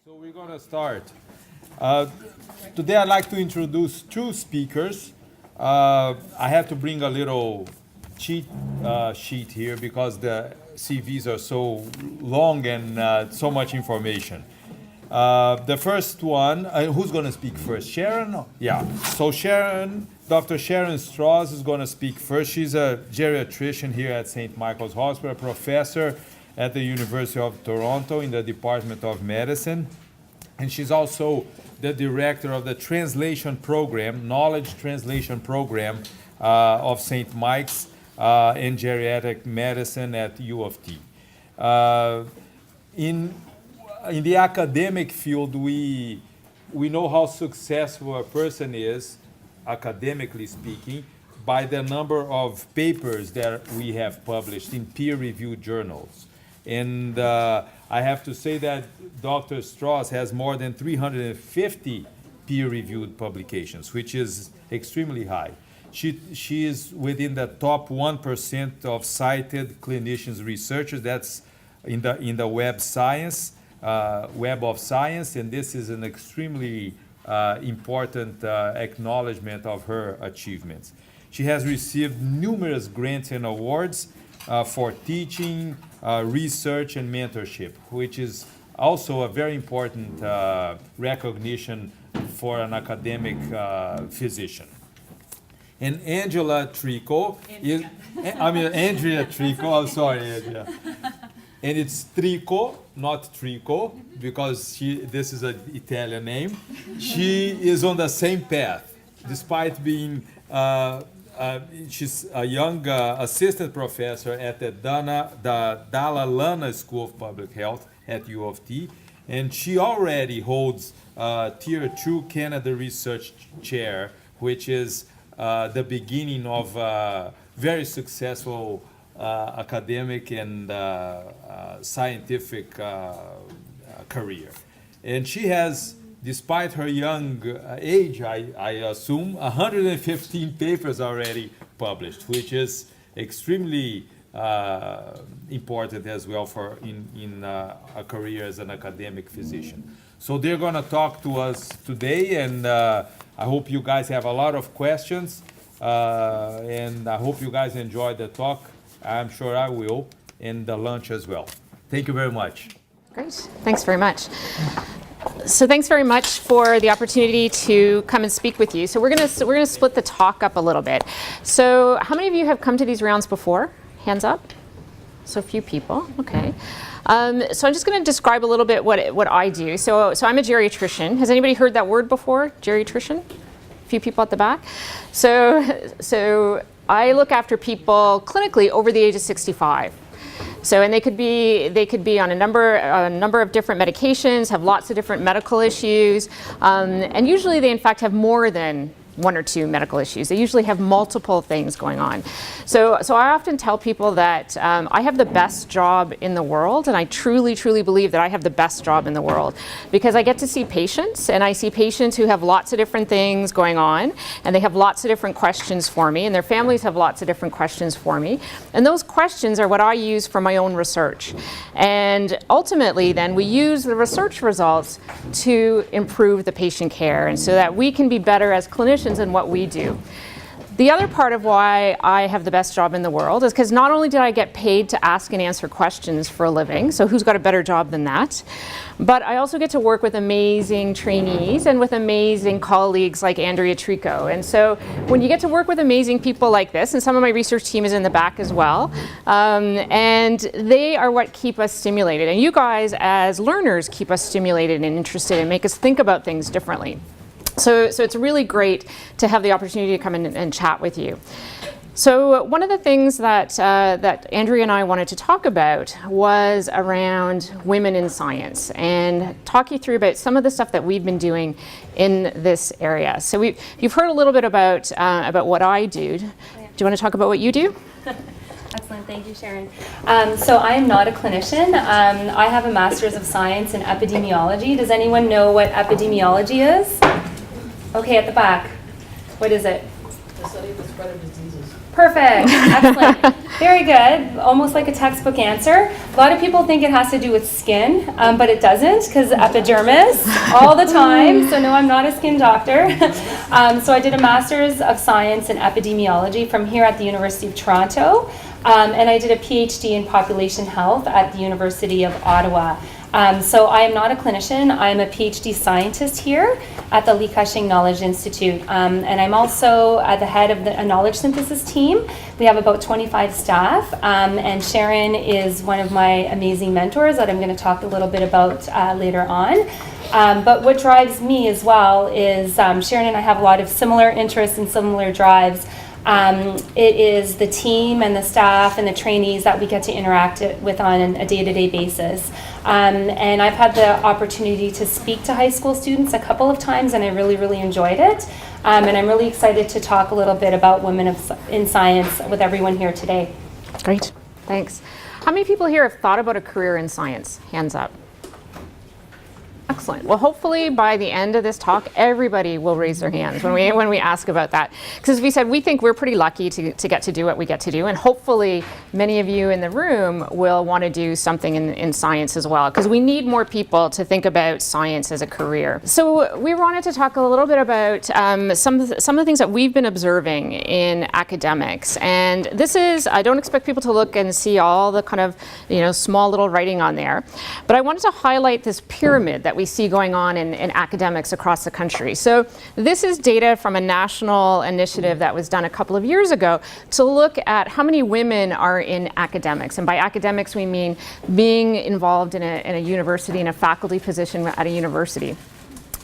So we're going to start. Today I'd like to introduce two speakers. I have to bring a little cheat sheet here because the CVs are so long and so much information. The first one, who's going to speak first? Sharon? Yeah. So Dr. Sharon Straus is going to speak first. She's a geriatrician here at St. Michael's Hospital, a professor at the University of Toronto in the Department of Medicine. And she's also the director of the translation program, knowledge translation program of St. Mike's in geriatric medicine at U of T. In the academic field, we know how successful a person is, academically speaking, by the number of papers that we have published in peer-reviewed journals. And I have to say that Dr. Straus has more than 350 peer-reviewed publications, which is extremely high. She is within the top 1% of cited clinicians researchers. That's in the Web of Science, and this is an extremely important acknowledgement of her achievements. She has received numerous grants and awards for teaching, research, and mentorship, which is also a very important recognition for an academic physician. And Andrea Tricco, I'm sorry, Andrea. And it's Tricco, not Tricco, because this is an Italian name. She is on the same path, despite being she's a young assistant professor at the Dalla Lana School of Public Health at U of T, and she already holds Tier 2 Canada Research Chair, which is the beginning of a very successful academic and scientific career. And she has, despite her young age, I assume, 115 papers already published, which is extremely important as well for in a career as an academic physician. So they're going to talk to us today, and I hope you guys have a lot of questions, and I hope you guys enjoy the talk. I'm sure I will, and the lunch as well. Thank you very much. Great. Thanks very much. So thanks very much for the opportunity to come and speak with you. So we're gonna split the talk up a little bit. So how many of you have come to these rounds before? Hands up. So a few people. Okay. So I'm just going to describe a little bit what I do. So I'm a geriatrician. Has anybody heard that word before? Geriatrician? A few people at the back. So I look after people clinically over the age of 65. So, and they could be on a number of different medications, have lots of different medical issues, and usually they in fact have more than one or two medical issues. They usually have multiple things going on. So I often tell people that I have the best job in the world, and I truly, truly believe that I have the best job in the world because I get to see patients, and I see patients who have lots of different things going on, and they have lots of different questions for me, and their families have lots of different questions for me. And those questions are what I use for my own research. And ultimately, then, we use the research results to improve the patient care, and so that we can be better as clinicians in what we do. The other part of why I have the best job in the world is because not only did I get paid to ask and answer questions for a living, so who's got a better job than that, but I also get to work with amazing trainees and with amazing colleagues like Andrea Tricco. And so when you get to work with amazing people like this, and some of my research team is in the back as well, and they are what keep us stimulated. And you guys as learners keep us stimulated and interested and make us think about things differently. So it's really great to have the opportunity to come in and chat with you. So one of the things that Andrea and I wanted to talk about was around women in science and talk you through about some of the stuff that we've been doing in this area. So you've heard a little bit about what I do. Do you want to talk about what you do? Excellent, thank you, Sharon. So I am not a clinician. I have a Master's of Science in Epidemiology. Does anyone know what epidemiology is? Okay, at the back. What is it? The study of the spread of diseases. Perfect, excellent. Very good. Almost like a textbook answer. A lot of people think it has to do with skin, but it doesn't, because epidermis all the time. So no, I'm not a skin doctor. So I did a Master's of Science in Epidemiology from here at the University of Toronto. And I did a PhD in Population Health at the University of Ottawa. So I am not a clinician. I'm a PhD scientist here at the Lee Cushing Knowledge Institute. And I'm also at the head of the knowledge synthesis team. We have about 25 staff. And Sharon is one of my amazing mentors that I'm going to talk a little bit about later on. But what drives me as well is Sharon and I have a lot of similar interests and similar drives. It is the team and the staff and the trainees that we get to interact with on a day-to-day basis. And I've had the opportunity to speak to high school students a couple of times, and I really, really enjoyed it. And I'm really excited to talk a little bit about women in science with everyone here today. Great, thanks. How many people here have thought about a career in science? Hands up. Excellent. Well, hopefully by the end of this talk, everybody will raise their hands when we ask about that. Because as we said, we think we're pretty lucky to get to do what we get to do. And hopefully many of you in the room will want to do something in science as well. Because we need more people to think about science as a career. So we wanted to talk a little bit about some of the things that we've been observing in academics. And this is, I don't expect people to look and see all the kind of, small little writing on there. But I wanted to highlight this pyramid that we see going on in academics across the country. So this is data from a national initiative that was done a couple of years ago to look at how many women are in academics. And by academics, we mean being involved in a university, in a faculty position at a university.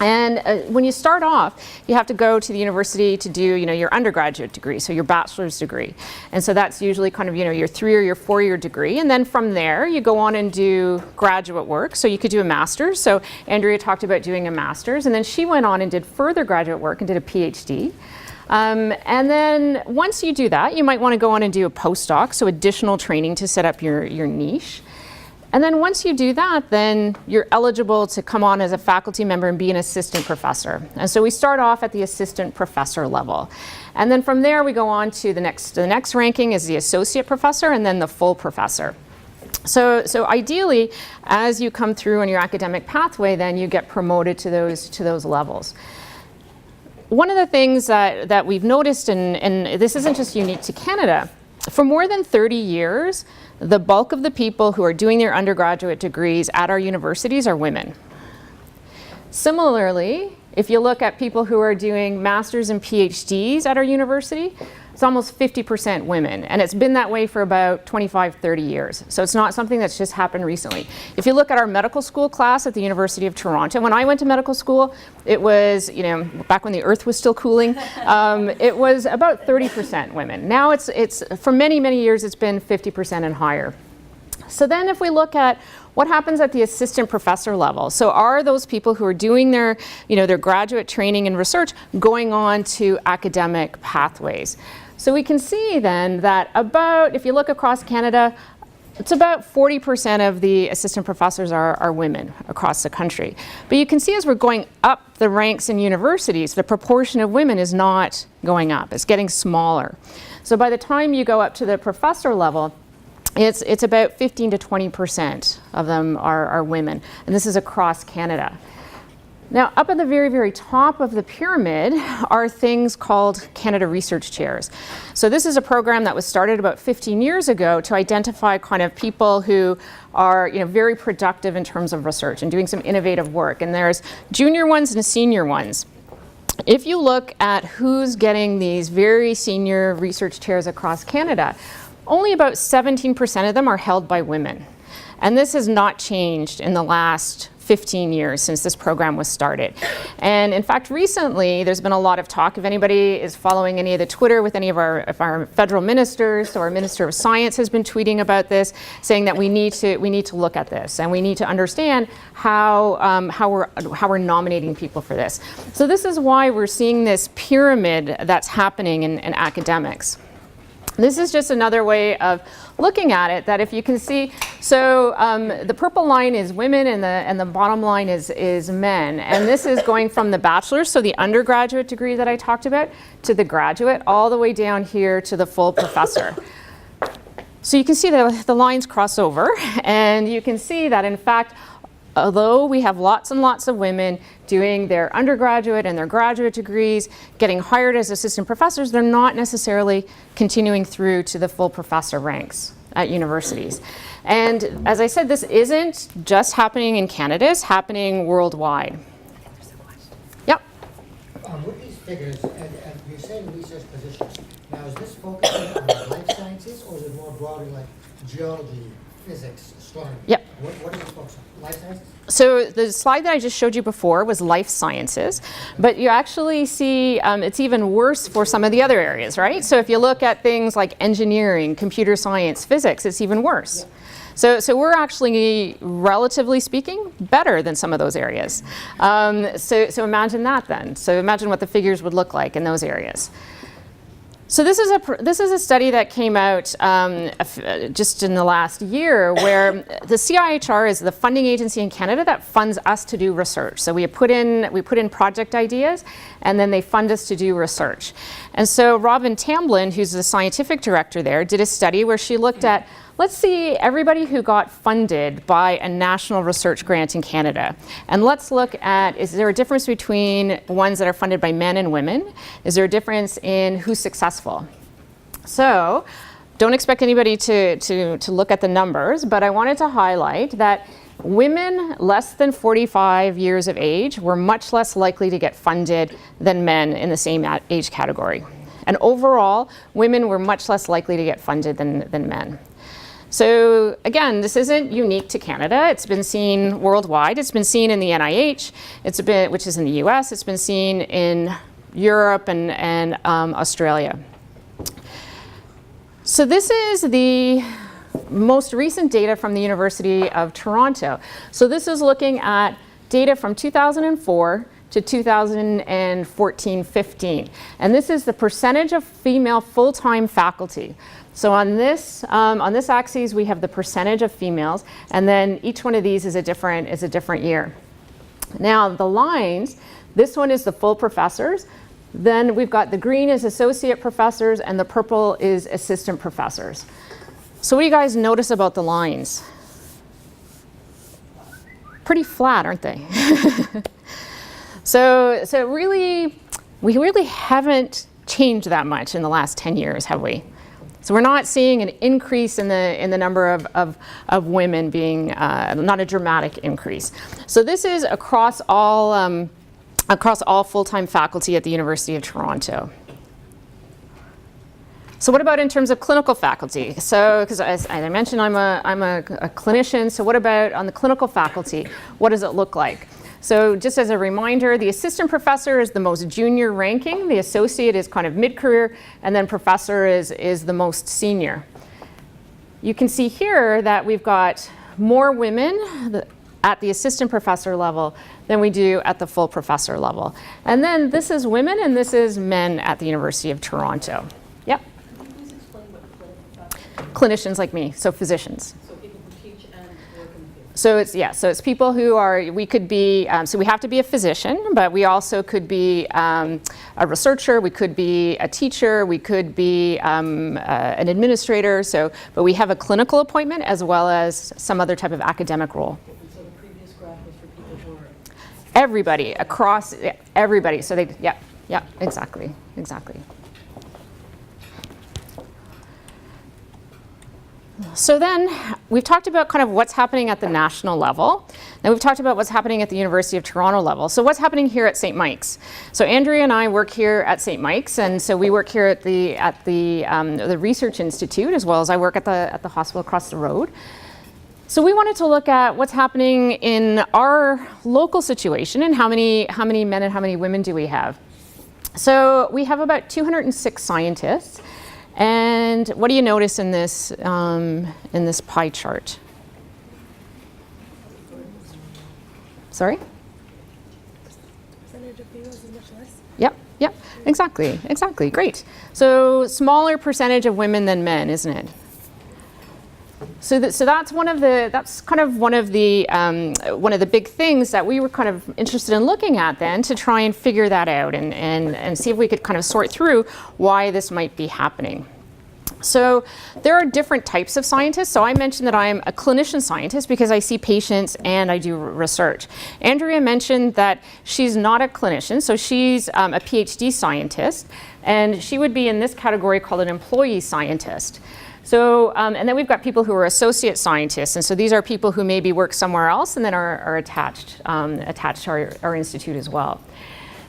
And when you start off, you have to go to the university to do, your undergraduate degree, so your bachelor's degree. And so that's usually kind of, your 3 or your 4-year degree. And then from there, you go on and do graduate work. So you could do a master's. So Andrea talked about doing a master's. And then she went on and did further graduate work and did a PhD. And then once you do that, you might want to go on and do a postdoc, so additional training to set up your niche. And then once you do that, then you're eligible to come on as a faculty member and be an assistant professor. And so we start off at the assistant professor level. And then from there, we go on to the next ranking is the associate professor and then the full professor. So ideally, as you come through on your academic pathway, then you get promoted to those levels. One of the things that we've noticed, and this isn't just unique to Canada, for more than 30 years, the bulk of the people who are doing their undergraduate degrees at our universities are women. Similarly, if you look at people who are doing masters and PhDs at our university, it's almost 50% women, and it's been that way for about 25, 30 years. So it's not something that's just happened recently. If you look at our medical school class at the University of Toronto, when I went to medical school, it was, back when the earth was still cooling, it was about 30% women. Now it's for many, many years, it's been 50% and higher. So then if we look at what happens at the assistant professor level, so are those people who are doing their graduate training and research going on to academic pathways? So we can see then that if you look across Canada, it's about 40% of the assistant professors are women across the country. But you can see as we're going up the ranks in universities, the proportion of women is not going up. It's getting smaller. So by the time you go up to the professor level, it's about 15 to 20% of them are women. And this is across Canada. Now, up at the very, very top of the pyramid are things called Canada Research Chairs. So this is a program that was started about 15 years ago to identify kind of people who are very productive in terms of research and doing some innovative work. And there's junior ones and senior ones. If you look at who's getting these very senior research chairs across Canada, only about 17% of them are held by women. And this has not changed in the last 15 years since this program was started. And in fact, recently, there's been a lot of talk. If anybody is following any of the Twitter with any of our federal ministers, so our Minister of Science has been tweeting about this, saying that we need to look at this, and we need to understand how we're nominating people for this. So this is why we're seeing this pyramid that's happening in academics. This is just another way of looking at it, that if you can see, so the purple line is women and the bottom line is men. And this is going from the bachelor's, so the undergraduate degree that I talked about, to the graduate, all the way down here to the full professor. So you can see the lines cross over, and you can see that in fact, although we have lots and lots of women doing their undergraduate and their graduate degrees, getting hired as assistant professors, they're not necessarily continuing through to the full professor ranks at universities. And as I said, this isn't just happening in Canada, it's happening worldwide. Yep. With these figures, and you're saying research positions, now is this focusing on life sciences, or is it more broadly like geology, physics, astronomy? Yep. What is it focused on? Life sciences? So the slide that I just showed you before was life sciences, but you actually see it's even worse for some of the other areas, right? So if you look at things like engineering, computer science, physics, it's even worse. So we're actually, relatively speaking, better than some of those areas. So imagine that then. So imagine what the figures would look like in those areas. So this is a study that came out just in the last year, where the CIHR is the funding agency in Canada that funds us to do research. So we put in project ideas, and then they fund us to do research. And so Robin Tamblin, who's the scientific director there, did a study where she looked at, let's see everybody who got funded by a national research grant in Canada. And let's look at, is there a difference between ones that are funded by men and women? Is there a difference in who's successful? So don't expect anybody to look at the numbers, but I wanted to highlight that women less than 45 years of age were much less likely to get funded than men in the same age category. And overall, women were much less likely to get funded than men. So again, this isn't unique to Canada. It's been seen worldwide. It's been seen in the NIH, which is in the US. It's been seen in Europe and Australia. So this is the most recent data from the University of Toronto. So this is looking at data from 2004 to 2014-15. And this is the percentage of female full-time faculty. So on this axis, we have the percentage of females, and then each one of these is a different year. Now the lines, this one is the full professors. Then we've got the green is associate professors, and the purple is assistant professors. So what do you guys notice about the lines? Pretty flat, aren't they? So really, we really haven't changed that much in the last 10 years, have we? So we're not seeing an increase in the number of women being, not a dramatic increase. So this is across all full-time faculty at the University of Toronto. So what about in terms of clinical faculty? So, because as I mentioned, I'm a clinician, so what about on the clinical faculty? What does it look like? So just as a reminder, the assistant professor is the most junior ranking, the associate is kind of mid-career, and then professor is the most senior. You can see here that we've got more women at the assistant professor level than we do at the full professor level. And then this is women and this is men at the University of Toronto. Yep. Can you please explain what clinical faculty is? Clinicians like me, so physicians. So people who teach and work in the field. So it's people who are, we could be, so we have to be a physician, but we also could be a researcher, we could be a teacher, we could be an administrator, but we have a clinical appointment as well as some other type of academic role. So the previous graph was for people who are... Everybody, across, everybody, so they, yeah, exactly. So then we've talked about kind of what's happening at the national level. Now we've talked about what's happening at the University of Toronto level. So what's happening here at St. Mike's? So Andrea and I work here at St. Mike's, and so we work here at the Research Institute, as well as I work at the hospital across the road. So we wanted to look at what's happening in our local situation and how many men and how many women do we have. So we have about 206 scientists. And what do you notice in this pie chart? Sorry? Percentage of females is much less. Yep, exactly, great. So smaller percentage of women than men, isn't it? So that's kind of one of the big things that we were kind of interested in looking at then, to try and figure that out and see if we could kind of sort through why this might be happening. So there are different types of scientists. So I mentioned that I'm a clinician scientist because I see patients and I do research. Andrea mentioned that she's not a clinician, so she's a PhD scientist, and she would be in this category called an employee scientist. So, and then we've got people who are associate scientists, and so these are people who maybe work somewhere else and then are attached to our institute as well.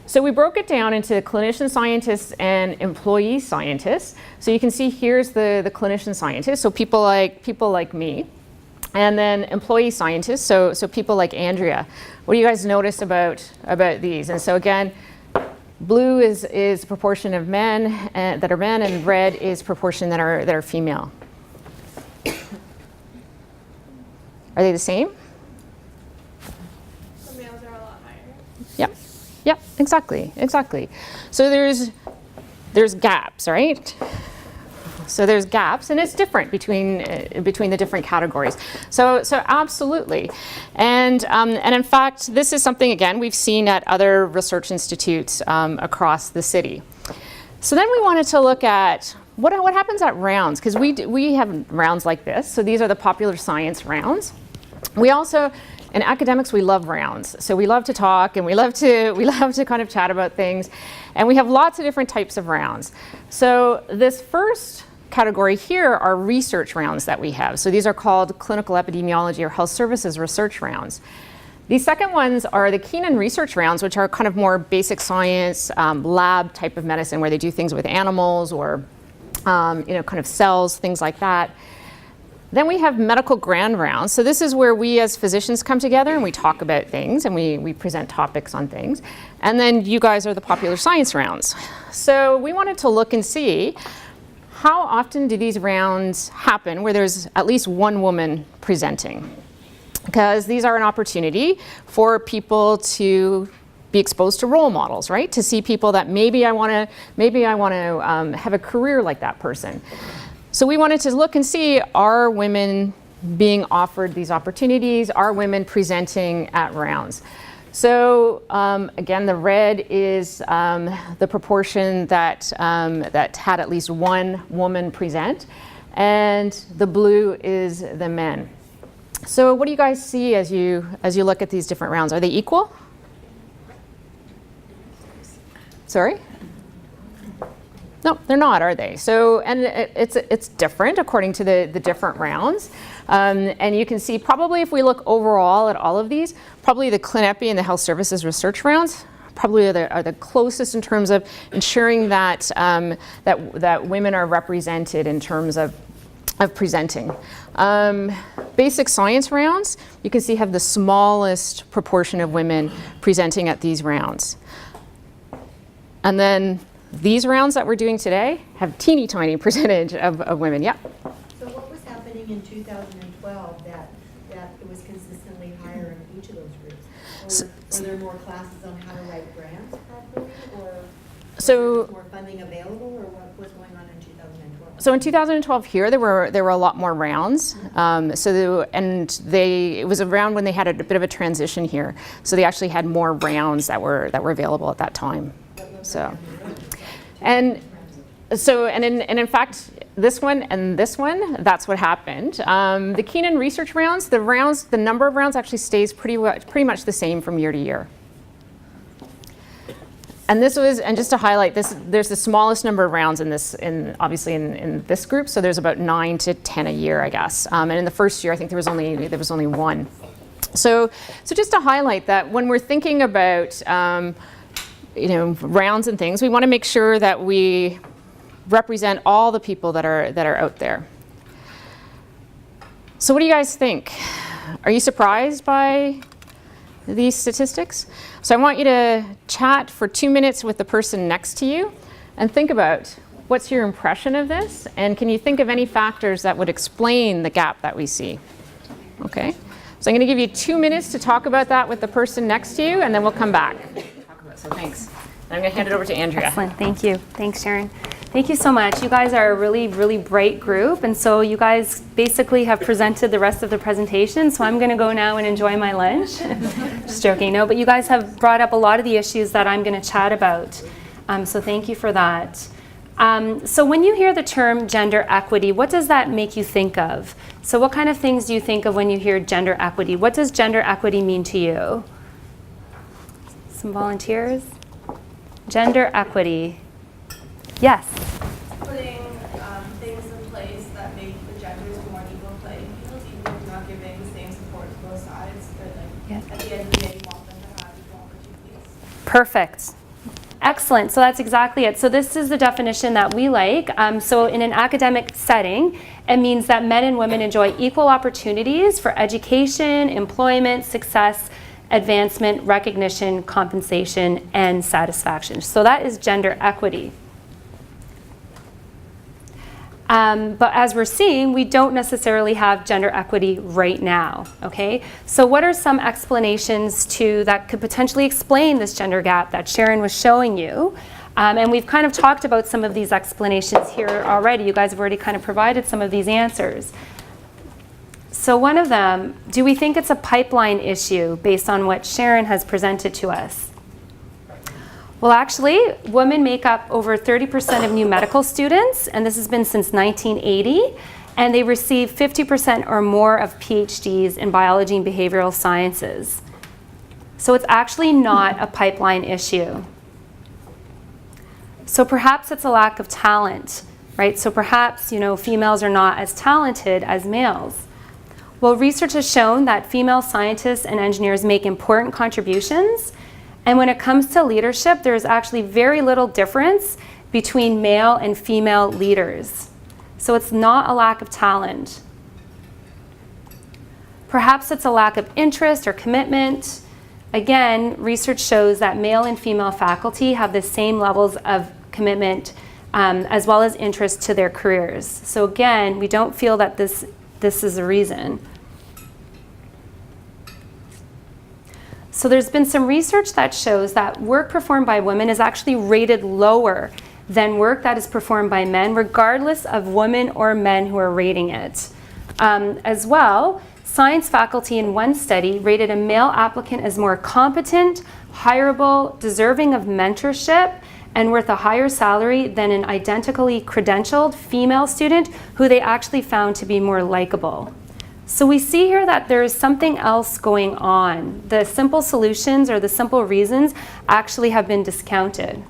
So we broke it down into clinician scientists and employee scientists. So you can see here's the clinician scientists, so people like me, and then employee scientists, so people like Andrea. What do you guys notice about these? And so again, blue is a proportion of men that are men, and red is proportion that are female. Are they the same? The males are a lot higher. Yep. Yep, exactly. So there's gaps, right? So there's gaps, and it's different between the different categories. So absolutely, and in fact, this is something again we've seen at other research institutes across the city. So then we wanted to look at what happens at rounds, because we have rounds like this. So these are the popular science rounds. We also, in academics, we love rounds. So we love to talk, and we love to kind of chat about things, and we have lots of different types of rounds. So this first category here are research rounds that we have. So these are called clinical epidemiology or health services research rounds. These second ones are the Keenan research rounds, which are kind of more basic science, lab type of medicine, where they do things with animals or kind of cells, things like that. Then we have medical grand rounds. So this is where we as physicians come together and we talk about things and we present topics on things. And then you guys are the popular science rounds. So we wanted to look and see how often do these rounds happen where there's at least one woman presenting? Because these are an opportunity for people to be exposed to role models, right? To see people that maybe I want to have a career like that person. So we wanted to look and see, are women being offered these opportunities? Are women presenting at rounds? So again, the red is the proportion that had at least one woman present, and the blue is the men. So what do you guys see as you look at these different rounds? Are they equal? Sorry? No, they're not, are they? So, and it's different according to the different rounds. And you can see probably if we look overall at all of these, probably the ClinEpi and the health services research rounds probably are the closest in terms of ensuring that, that women are represented in terms of presenting. Basic science rounds, you can see have the smallest proportion of women presenting at these rounds. And then these rounds that we're doing today have teeny tiny percentage of women. Yep. So what was happening in 2012 that it was consistently higher in each of those groups? Or were there more classes on how to write grants properly, or so more funding available, or what was going on in 2012? So in 2012 here, there were a lot more rounds. It was around when they had a bit of a transition here. So they actually had more rounds that were available at that time. So. And in fact, this one and this one, that's what happened. The Keenan research rounds, the number of rounds actually stays pretty much the same from year to year. And just to highlight this, there's the smallest number of rounds obviously in this group. So there's about 9 to 10 a year, I guess. And in the first year, I think there was only one. So just to highlight that when we're thinking about rounds and things, we want to make sure that we represent all the people that are out there. So what do you guys think? Are you surprised by these statistics? So I want you to chat for 2 minutes with the person next to you and think about what's your impression of this, and can you think of any factors that would explain the gap that we see? Okay, so I'm going to give you 2 minutes to talk about that with the person next to you, and then we'll come back. So thanks. And I'm going to hand it over to Andrea. Excellent. Thank you. Thanks, Sharon. Thank you so much. You guys are a really, really bright group. And so you guys basically have presented the rest of the presentation. So I'm going to go now and enjoy my lunch. Just joking. No, but you guys have brought up a lot of the issues that I'm going to chat about. So thank you for that. So when you hear the term gender equity, what does that make you think of? So what kind of things do you think of when you hear gender equity? What does gender equity mean to you? Some volunteers? Gender equity. Yes? Putting things in place that make the genders more equal playing fields, even if you're not giving the same support to both sides, but like, at the end of the day, you want them to have equal opportunities. Perfect. Excellent. So that's exactly it. So this is the definition that we like. So in an academic setting, it means that men and women enjoy equal opportunities for education, employment, success, advancement, recognition, compensation, and satisfaction. So that is gender equity. But as we're seeing, we don't necessarily have gender equity right now, okay? So what are some explanations that could potentially explain this gender gap that Sharon was showing you? And we've kind of talked about some of these explanations here already. You guys have already kind of provided some of these answers. So one of them, do we think it's a pipeline issue based on what Sharon has presented to us? Well, actually, women make up over 30% of new medical students, and this has been since 1980, and they receive 50% or more of PhDs in biology and behavioral sciences. So it's actually not a pipeline issue. So perhaps it's a lack of talent, right? So perhaps, females are not as talented as males. Well, research has shown that female scientists and engineers make important contributions. And when it comes to leadership, there's actually very little difference between male and female leaders. So it's not a lack of talent. Perhaps it's a lack of interest or commitment. Again, research shows that male and female faculty have the same levels of commitment as well as interest to their careers. So again, we don't feel that this is a reason. So there's been some research that shows that work performed by women is actually rated lower than work that is performed by men, regardless of women or men who are rating it. As well, science faculty in one study rated a male applicant as more competent, hireable, deserving of mentorship, and worth a higher salary than an identically credentialed female student who they actually found to be more likable. So we see here that there is something else going on. The simple solutions or the simple reasons actually have been discounted.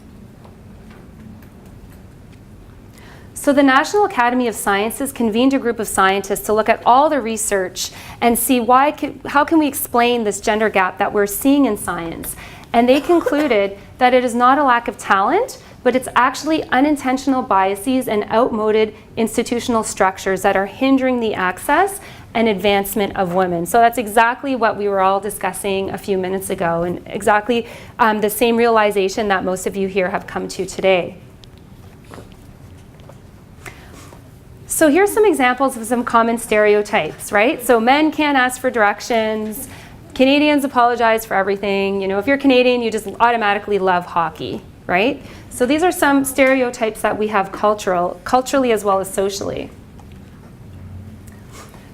So the National Academy of Sciences convened a group of scientists to look at all the research and see how can we explain this gender gap that we're seeing in science. And they concluded that it is not a lack of talent, but it's actually unintentional biases and outmoded institutional structures that are hindering the access and advancement of women. So that's exactly what we were all discussing a few minutes ago, and exactly the same realization that most of you here have come to today. So here's some examples of some common stereotypes, right? So men can't ask for directions. Canadians apologize for everything. If you're Canadian, you just automatically love hockey, right? So these are some stereotypes that we have culturally as well as socially.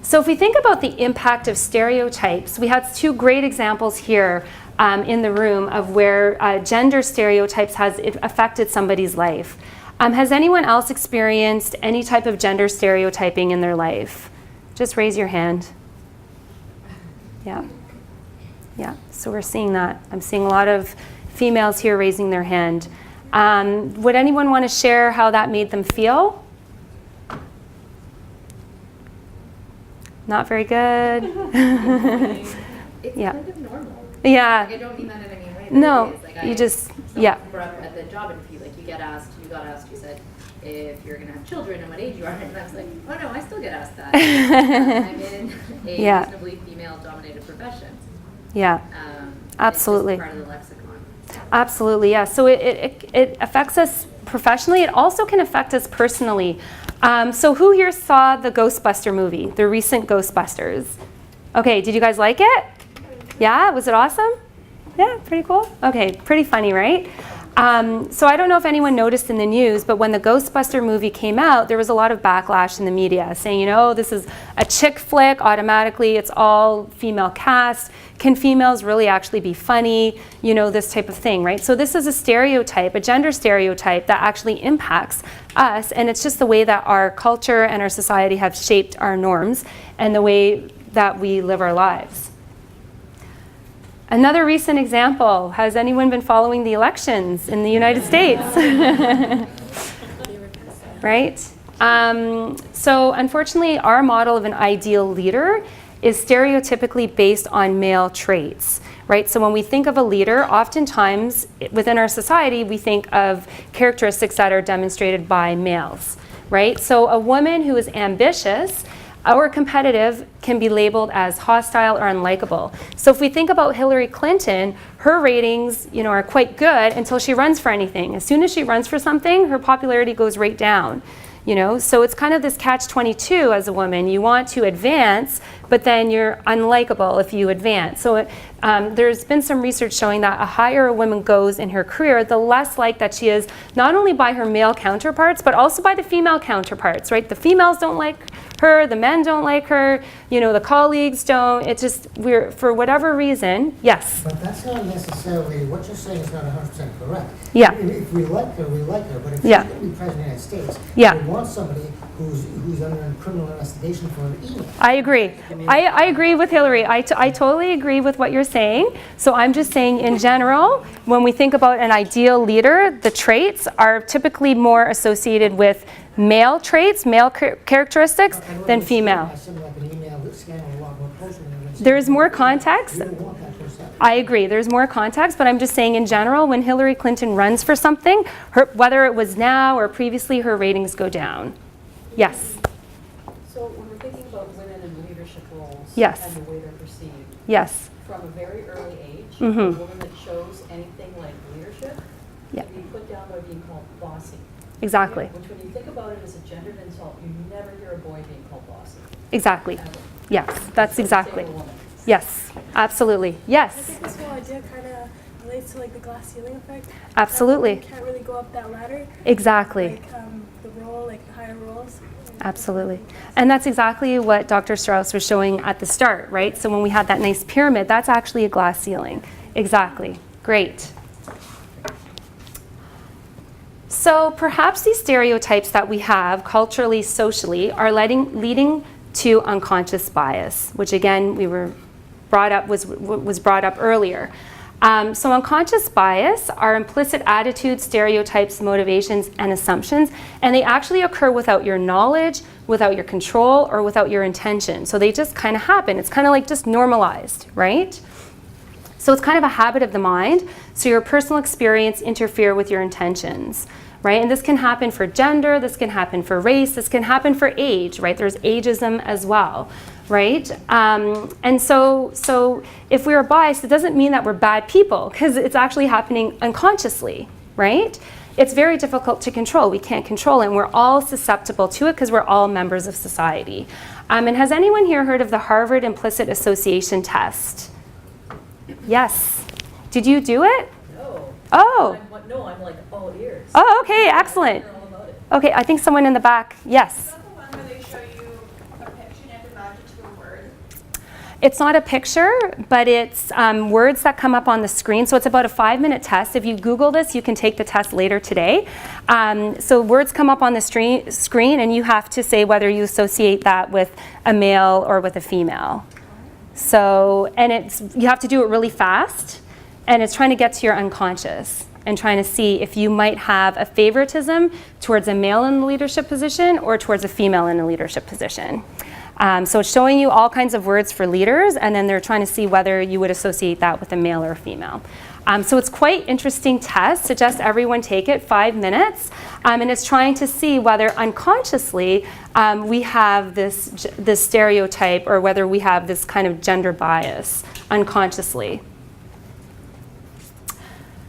So if we think about the impact of stereotypes, we had two great examples here in the room of where gender stereotypes has affected somebody's life. Has anyone else experienced any type of gender stereotyping in their life? Just raise your hand. Yeah. Yeah, so we're seeing that. I'm seeing a lot of females here raising their hand. Would anyone want to share how that made them feel? Not very good. It's Yeah. kind of normal. Yeah. Like, I don't mean that in any way. No, It is. Like, you just, so yeah. brought up at the job interview, like you got asked, you said, if you're going to have children and what age you are. And I was like, oh no, I still get asked that. I'm in a Yeah. reasonably female-dominated profession. Yeah, absolutely. It's just part of the lexicon. Absolutely, yeah. So it affects us professionally. It also can affect us personally. So who here saw the Ghostbuster movie, the recent Ghostbusters? Okay, did you guys like it? Yeah, was it awesome? Yeah, pretty cool. Okay, pretty funny, right? So I don't know if anyone noticed in the news, but when the Ghostbuster movie came out, there was a lot of backlash in the media saying, you know, this is a chick flick, automatically, it's all female cast. Can females really actually be funny? You know, this type of thing, right? So this is a stereotype, a gender stereotype that actually impacts us, and it's just the way that our culture and our society have shaped our norms and the way that we live our lives. Another recent example, has anyone been following the elections in the United States? Right? So unfortunately, our model of an ideal leader is stereotypically based on male traits, right? So when we think of a leader, oftentimes within our society, we think of characteristics that are demonstrated by males, right? So a woman who is ambitious or competitive can be labeled as hostile or unlikable. So if we think about Hillary Clinton, her ratings, you know, are quite good until she runs for anything. As soon as she runs for something, her popularity goes right down. You know, so it's kind of this catch-22 as a woman. You want to advance, but then you're unlikable if you advance. So there's been some research showing that a higher a woman goes in her career, the less like that she is, not only by her male counterparts, but also by the female counterparts, right? The females don't like her, the men don't like her, you know, the colleagues don't. It's just, we're, for whatever reason, yes? But that's not necessarily, what you're saying is not 100% correct. Yeah. If we like her, we like her, but if Yeah. she's going to be president of the United States, Yeah. we want somebody who's under criminal investigation for an email. I agree. I agree with Hillary. I totally agree with what you're saying. So I'm just saying in general, when we think about an ideal leader, the traits are typically more associated with male traits, male characteristics, than female. There is more context. I agree, there's more context, but I'm just saying in general, when Hillary Clinton runs for something, whether it was now or previously, her ratings go down. Yes? So when we're thinking about women in leadership roles Yes. and the way they're perceived, Yes. from a very early age, Mhm. a woman that shows anything like leadership Yeah. can be put down by being called bossy. Exactly. Which when you think about it as a gendered insult, you never hear a boy being called bossy. Exactly. Ever. Yes, that's So exactly. same a woman. Yes, absolutely. I Yes, think this whole idea kind of relates to like the glass ceiling effect. absolutely. You can't really go up that ladder. Exactly. Like the role, like the higher roles. Absolutely. And that's exactly what Dr. Straus was showing at the start, right? So when we had that nice pyramid, that's actually a glass ceiling. Exactly. Great. So perhaps these stereotypes that we have culturally, socially, are leading to unconscious bias, which again was brought up earlier. So unconscious bias are implicit attitudes, stereotypes, motivations, and assumptions, and they actually occur without your knowledge, without your control, or without your intention. So they just kind of happen. It's kind of like just normalized, right? So it's kind of a habit of the mind. So your personal experience interfere with your intentions, right? And this can happen for gender, this can happen for race, this can happen for age, right? There's ageism as well, right? And so if we are biased, it doesn't mean that we're bad people, because it's actually happening unconsciously, right? It's very difficult to control. We can't control it, and we're all susceptible to it because we're all members of society. And has anyone here heard of the Harvard Implicit Association Test? Yes. Did you do it? No. Oh. I'm like all ears. Oh, okay, excellent. I hear all about it. Okay, I think someone in the back. Yes. Is that the one where they show you a picture and you have to match it to a word? It's not a picture, but it's words that come up on the screen. So it's about a 5-minute test. If you Google this, you can take the test later today. So words come up on the screen, and you have to say whether you associate that with a male or with a female. So, and you have to do it really fast, and it's trying to get to your unconscious and trying to see if you might have a favoritism towards a male in a leadership position or towards a female in a leadership position. So it's showing you all kinds of words for leaders, and then they're trying to see whether you would associate that with a male or a female. So it's quite interesting test. Suggest everyone take it, 5 minutes, and it's trying to see whether unconsciously we have this stereotype, or whether we have this kind of gender bias unconsciously.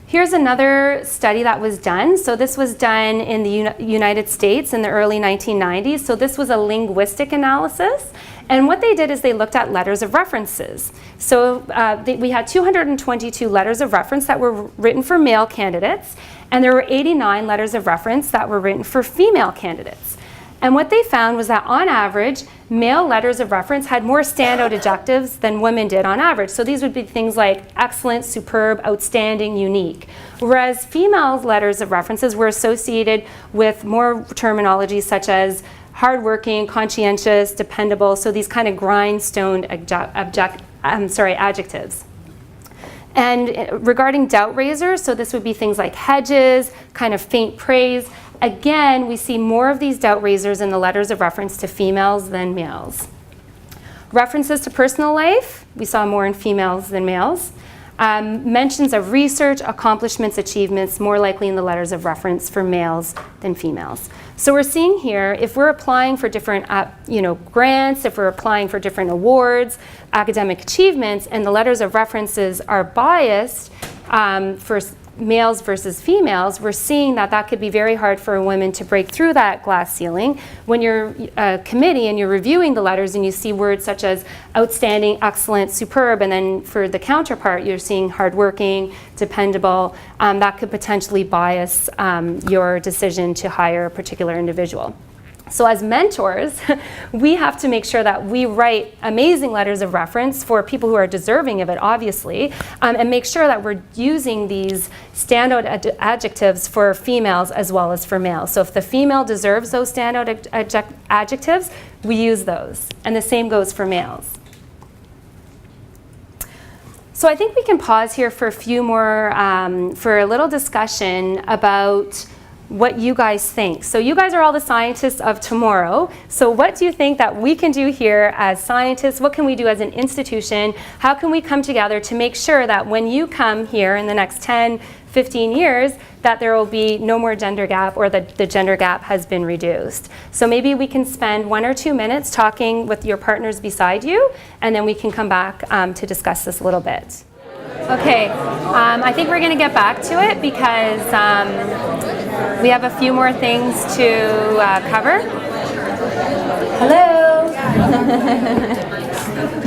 Here's another study that was done. So this was done in the United States in the early 1990s. So this was a linguistic analysis. And what they did is they looked at letters of references. So we had 222 letters of reference that were written for male candidates, and there were 89 letters of reference that were written for female candidates. And what they found was that on average, male letters of reference had more standout adjectives than women did on average. So these would be things like excellent, superb, outstanding, unique. Whereas female letters of references were associated with more terminology such as hardworking, conscientious, dependable, so these kind of grindstone adjectives. And regarding doubt raisers, so this would be things like hedges, kind of faint praise. Again, we see more of these doubt raisers in the letters of reference to females than males. References to personal life, we saw more in females than males. Mentions of research, accomplishments, achievements, more likely in the letters of reference for males than females. So we're seeing here, if we're applying for different grants, if we're applying for different awards, academic achievements, and the letters of references are biased for males versus females, we're seeing that that could be very hard for a woman to break through that glass ceiling. When you're a committee and you're reviewing the letters and you see words such as outstanding, excellent, superb, and then for the counterpart you're seeing hardworking, dependable, that could potentially bias your decision to hire a particular individual. So as mentors, we have to make sure that we write amazing letters of reference for people who are deserving of it, obviously, and make sure that we're using these standout adjectives for females as well as for males. So if the female deserves those standout adjectives, we use those. And the same goes for males. So I think we can pause here for a few more, for a little discussion about what you guys think. So you guys are all the scientists of tomorrow. So what do you think that we can do here as scientists? What can we do as an institution? How can we come together to make sure that when you come here in the next 10, 15 years, that there will be no more gender gap, or that the gender gap has been reduced? So maybe we can spend 1 or 2 minutes talking with your partners beside you, and then we can come back to discuss this a little bit. Okay, I think we're going to get back to it because we have a few more things to cover. Hello.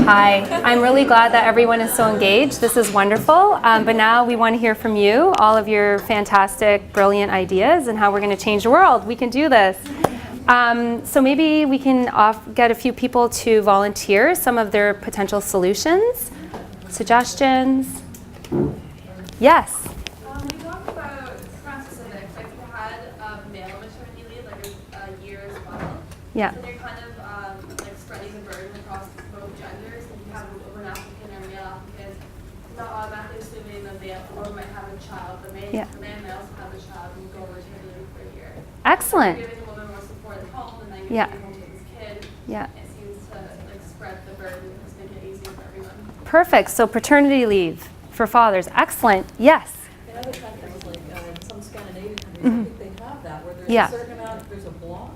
Hi, I'm really glad that everyone is so engaged. This is wonderful, but now we want to hear from you, all of your fantastic, brilliant ideas and how we're going to change the world. We can do this. So maybe we can get a few people to volunteer some of their potential solutions, suggestions. Yes? We talked about different specifics, like you had male maternity leave, like a year as well. Yeah. So they're kind of like spreading the burden across both genders. If you have an applicant or male applicant, not automatically assuming that the woman might have a child, but males have a child and go maternity leave for a year. Excellent. So giving the woman more support at home, and then you're Yeah. home to this kid. Yeah. It seems to like spread the burden and just make it easier for everyone. Perfect. So paternity leave for fathers. Excellent. Yes. In other countries, like in some Scandinavian countries, I think they have that, where there's Yeah. a certain amount, there's a block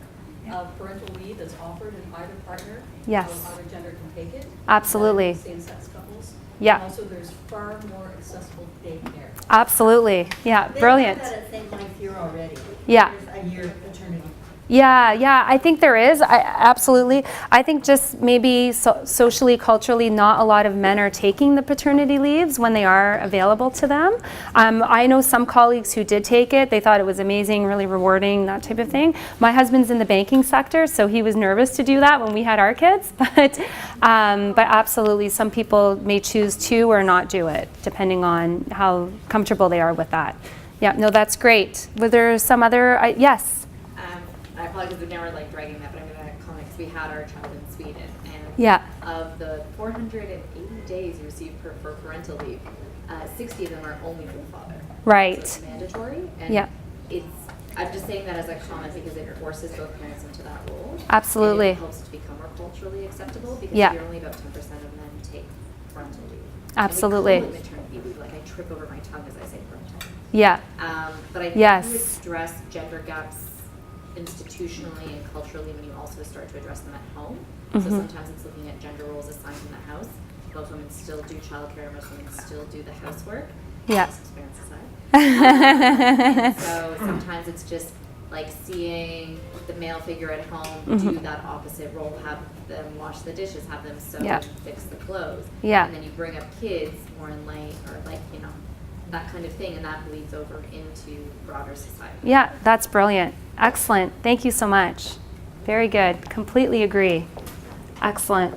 of parental leave that's offered, and either partner, Yes. either gender can take it. Absolutely. Same-sex couples. Yeah. And also, there's far more accessible daycare. Absolutely. Yeah. Brilliant. They have that at St. Mike's here already. Yeah. There's a year paternity. Yeah, I think there is. Absolutely. I think just maybe socially, culturally, not a lot of men are taking the paternity leaves when they are available to them. I know some colleagues who did take it. They thought it was amazing, really rewarding, that type of thing. My husband's in the banking sector, so he was nervous to do that when we had our kids. But absolutely, some people may choose to or not do it, depending on how comfortable they are with that. Yeah, no, that's great. Was there some other, yes? I apologize if now we're like dragging that, but I'm going to comment because we had our child in Sweden, and Yeah. of the 480 days you receive for parental leave, 60 of them are only for the father. Right. So it's mandatory, and Yeah. I'm just saying that as a comment because it forces both parents into that role. Absolutely. And it helps to become more culturally acceptable because Yeah. only about 10% of men take parental leave. Absolutely. And we call it maternity leave. Like I trip over my tongue as I say parental. Yeah. But I think Yes. you address gender gaps institutionally and culturally when you also start to address them at home. So sometimes it's looking at gender roles assigned in the house. Most women still do childcare, most women still do the housework. Yeah. Experience aside. So sometimes it's just like seeing the male figure at home do that opposite role, have them wash the dishes, have them sew and fix the clothes. Yeah. And then you bring up kids more in light, or like, you know, that kind of thing, and that bleeds over into broader society. Yeah, that's brilliant. Excellent. Thank you so much. Very good. Completely agree. Excellent.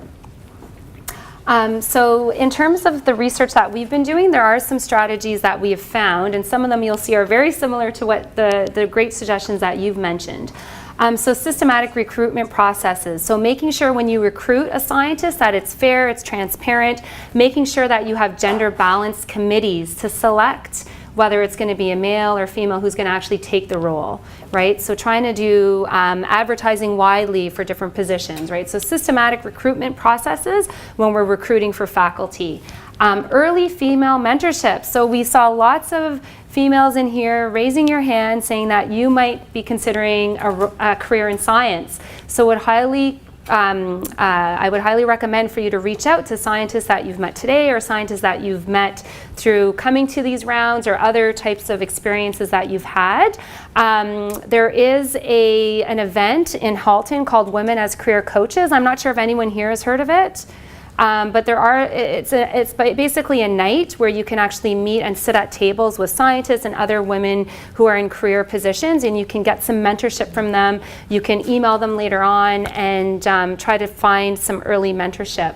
So in terms of the research that we've been doing, there are some strategies that we have found, and some of them you'll see are very similar to what the great suggestions that you've mentioned. So systematic recruitment processes. So making sure when you recruit a scientist that it's fair, it's transparent, making sure that you have gender balanced committees to select whether it's going to be a male or female who's going to actually take the role, right? So trying to do advertising widely for different positions, right? So systematic recruitment processes when we're recruiting for faculty. Early female mentorship. So we saw lots of females in here raising your hand saying that you might be considering a career in science. So I would highly recommend for you to reach out to scientists that you've met today or scientists that you've met through coming to these rounds or other types of experiences that you've had. There is an event in Halton called Women as Career Coaches. I'm not sure if anyone here has heard of it. But it's basically a night where you can actually meet and sit at tables with scientists and other women who are in career positions, and you can get some mentorship from them. You can email them later on and try to find some early mentorship.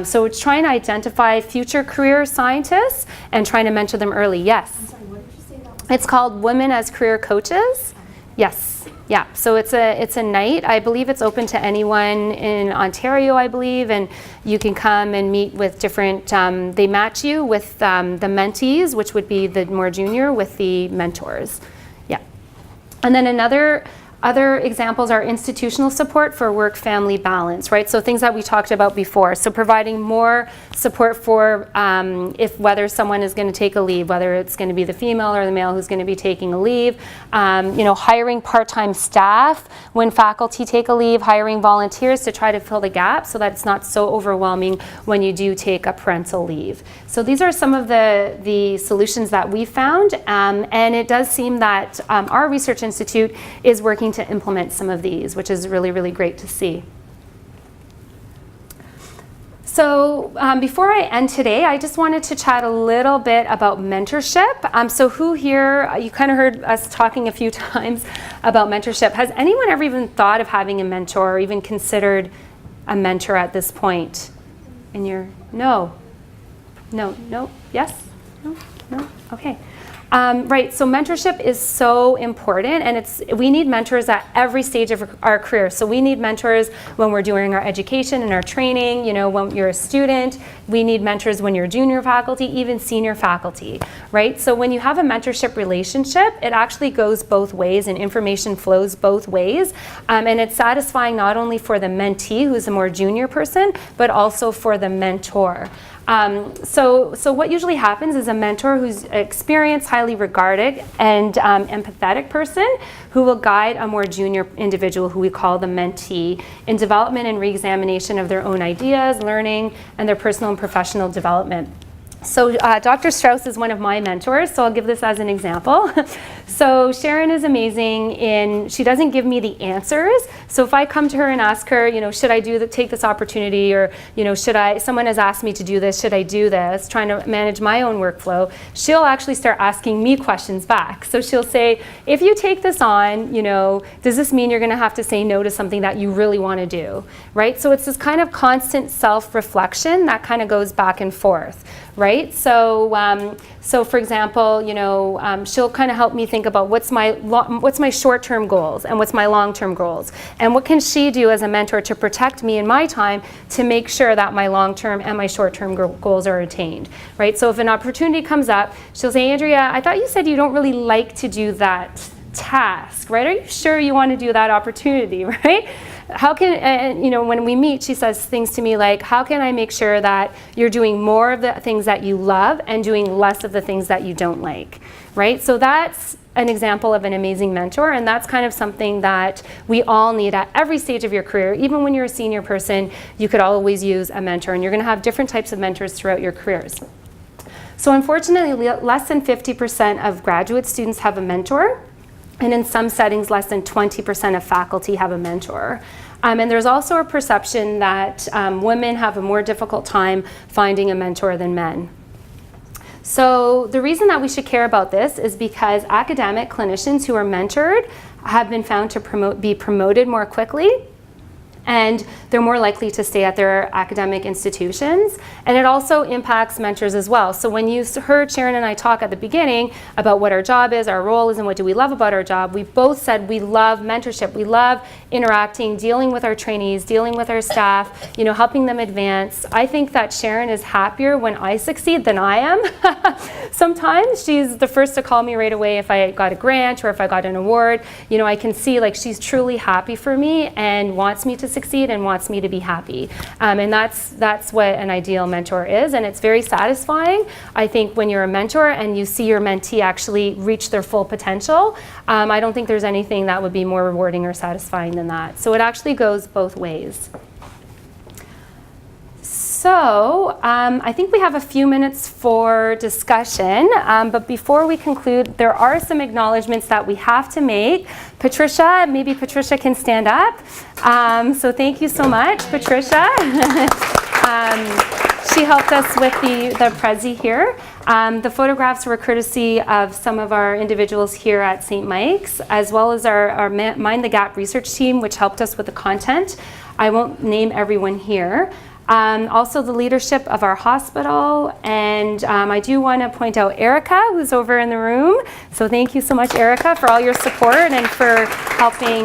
So it's trying to identify future career scientists and trying to mentor them early. Yes? I'm sorry, what did you say that was? It's called Women as Career Coaches. Yes. Yeah, so it's a night. I believe it's open to anyone in Ontario, I believe, and you can come and meet with different, they match you with the mentees, which would be the more junior, with the mentors. Yeah. And then other examples are institutional support for work-family balance, right? So things that we talked about before. So providing more support for whether someone is going to take a leave, whether it's going to be the female or the male who's going to be taking a leave. Hiring part-time staff when faculty take a leave, hiring volunteers to try to fill the gap so that it's not so overwhelming when you do take a parental leave. So these are some of the solutions that we found, and it does seem that our research institute is working to implement some of these, which is really, really great to see. So before I end today, I just wanted to chat a little bit about mentorship. So who here, you kind of heard us talking a few times about mentorship. Has anyone ever even thought of having a mentor or even considered a mentor at this point? No, yes, no, okay. Right, so mentorship is so important, and we need mentors at every stage of our career. So we need mentors when we're doing our education and our training, when you're a student. We need mentors when you're junior faculty, even senior faculty, right? So when you have a mentorship relationship, it actually goes both ways and information flows both ways. And it's satisfying not only for the mentee, who's a more junior person, but also for the mentor. So what usually happens is a mentor who's experienced, highly regarded, and empathetic person who will guide a more junior individual who we call the mentee in development and re-examination of their own ideas, learning, and their personal and professional development. So Dr. Straus is one of my mentors, so I'll give this as an example. So Sharon is amazing she doesn't give me the answers. So if I come to her and ask her, should I take this opportunity, or, someone has asked me to do this, should I do this, trying to manage my own workflow, she'll actually start asking me questions back. So she'll say, if you take this on, does this mean you're going to have to say no to something that you really want to do, right? So it's this kind of constant self-reflection that kind of goes back and forth. Right? So for example, she'll kind of help me think about what's my short-term goals and what's my long-term goals, and what can she do as a mentor to protect me in my time to make sure that my long-term and my short-term goals are attained. Right? So if an opportunity comes up, she'll say, Andrea, I thought you said you don't really like to do that task, right? Are you sure you want to do that opportunity, right? How can, when we meet, she says things to me like, how can I make sure that you're doing more of the things that you love and doing less of the things that you don't like, right? So that's an example of an amazing mentor, and that's kind of something that we all need at every stage of your career. Even when you're a senior person, you could always use a mentor, and you're going to have different types of mentors throughout your careers. So unfortunately, less than 50% of graduate students have a mentor, and in some settings, less than 20% of faculty have a mentor. And there's also a perception that women have a more difficult time finding a mentor than men. So the reason that we should care about this is because academic clinicians who are mentored have been found to be promoted more quickly, and they're more likely to stay at their academic institutions. And it also impacts mentors as well. So when you heard Sharon and I talk at the beginning about what our job is, our role is, and what do we love about our job, we both said we love mentorship. We love interacting, dealing with our trainees, dealing with our staff, you know, helping them advance. I think that Sharon is happier when I succeed than I am. Sometimes she's the first to call me right away if I got a grant or if I got an award. You know, I can see like she's truly happy for me and wants me to succeed and wants me to be happy. And that's what an ideal mentor is, and it's very satisfying, I think, when you're a mentor and you see your mentee actually reach their full potential. I don't think there's anything that would be more rewarding or satisfying than that. So it actually goes both ways. So I think we have a few minutes for discussion, but before we conclude, there are some acknowledgements that we have to make. Patricia, maybe Patricia can stand up. So thank you so much, Patricia. She helped us with the Prezi here. The photographs were courtesy of some of our individuals here at St. Mike's, as well as our Mind the Gap research team, which helped us with the content. I won't name everyone here. Also the leadership of our hospital, and I do want to point out Erica, who's over in the room. So thank you so much, Erica, for all your support and for helping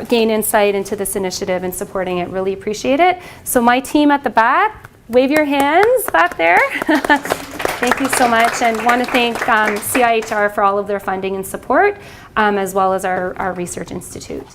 gain insight into this initiative and supporting it. Really appreciate it. So my team at the back, wave your hands back there. Thank you so much, and want to thank CIHR for all of their funding and support, as well as our Research Institute.